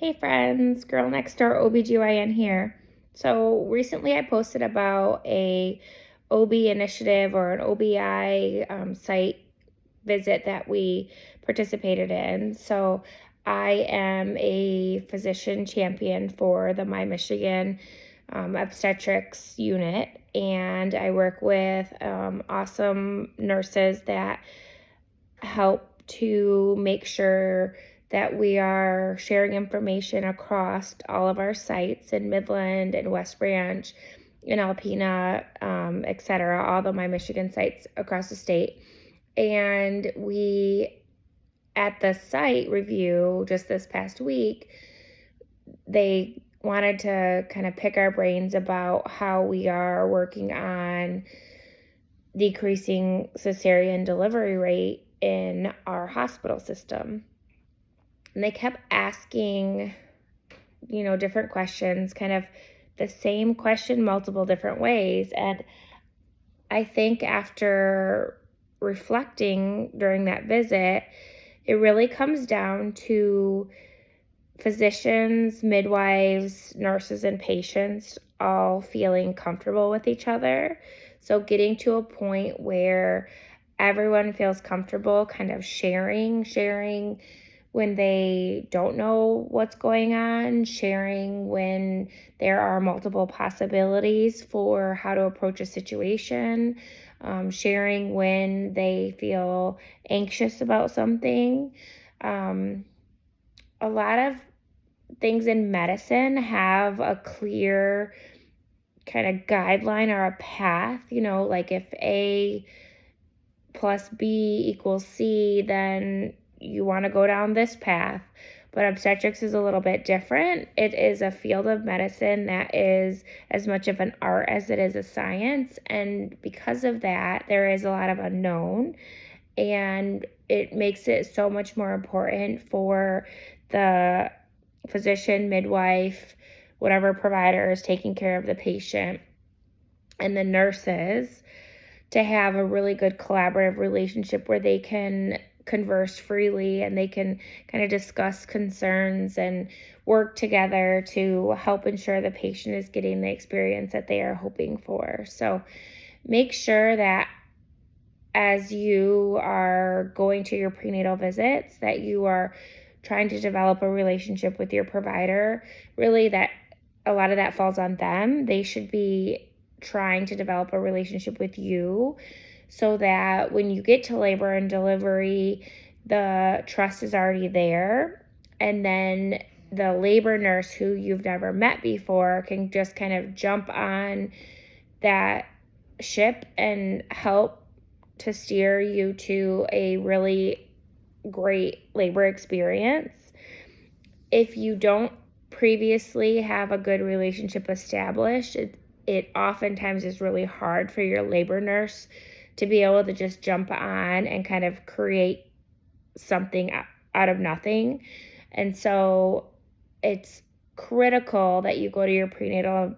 Hey friends, girl next door OBGYN here. So recently I posted about a OB initiative or an OBI site visit that we participated in. So I am a physician champion for the My Michigan obstetrics unit, and I work with awesome nurses that help to make sure that we are sharing information across all of our sites in Midland and West Branch, in Alpena, etc., all the My Michigan sites across the state. And we, at the site review just this past week, they wanted to kind of pick our brains about how we are working on decreasing cesarean delivery rate in our hospital system. And they kept asking, different questions, kind of the same question multiple different ways. And I think after reflecting during that visit, it really comes down to physicians, midwives, nurses, and patients all feeling comfortable with each other. So getting to a point where everyone feels comfortable kind of sharing when they don't know what's going on, sharing when there are multiple possibilities for how to approach a situation, sharing when they feel anxious about something. A lot of things in medicine have a clear kind of guideline or a path, like if A plus B equals C, then you want to go down this path. But obstetrics is a little bit different. It is a field of medicine that is as much of an art as it is a science. And because of that, there is a lot of unknown. And it makes it so much more important for the physician, midwife, whatever provider is taking care of the patient, and the nurses to have a really good collaborative relationship where they can converse freely and they can kind of discuss concerns and work together to help ensure the patient is getting the experience that they are hoping for. So make sure that as you are going to your prenatal visits, that you are trying to develop a relationship with your provider. Really, that a lot of that falls on them. They should be trying to develop a relationship with you so that when you get to labor and delivery, the trust is already there. And then the labor nurse who you've never met before can just kind of jump on that ship and help to steer you to a really great labor experience. If you don't previously have a good relationship established, it oftentimes is really hard for your labor nurse to be able to just jump on and kind of create something out of nothing. And so it's critical that you go to your prenatal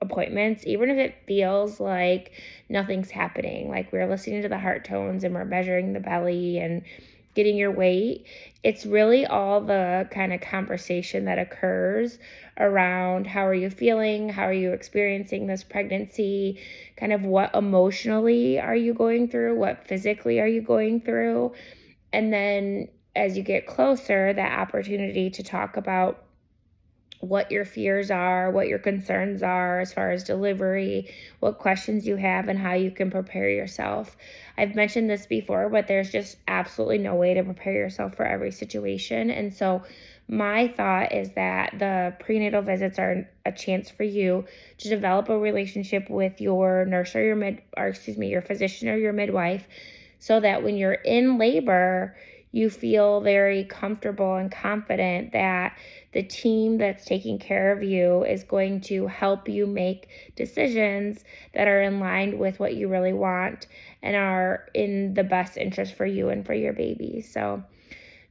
appointments, even if it feels like nothing's happening, like we're listening to the heart tones and we're measuring the belly and getting your weight. It's really all the kind of conversation that occurs around how are you feeling, how are you experiencing this pregnancy, kind of what emotionally are you going through, what physically are you going through. And then as you get closer, that opportunity to talk about what your fears are, what your concerns are as far as delivery, what questions you have, and how you can prepare yourself. I've mentioned this before, but there's just absolutely no way to prepare yourself for every situation. And so my thought is that the prenatal visits are a chance for you to develop a relationship with your nurse or your physician or your midwife, so that when you're in labor, you feel very comfortable and confident that the team that's taking care of you is going to help you make decisions that are in line with what you really want and are in the best interest for you and for your baby. So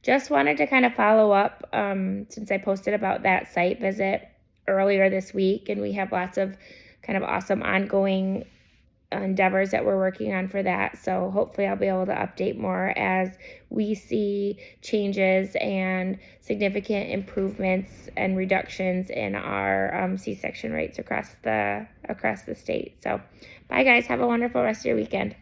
just wanted to kind of follow up since I posted about that site visit earlier this week, and we have lots of kind of awesome ongoing endeavors that we're working on for that. So hopefully I'll be able to update more as we see changes and significant improvements and reductions in our C-section rates across the state. So bye guys, have a wonderful rest of your weekend.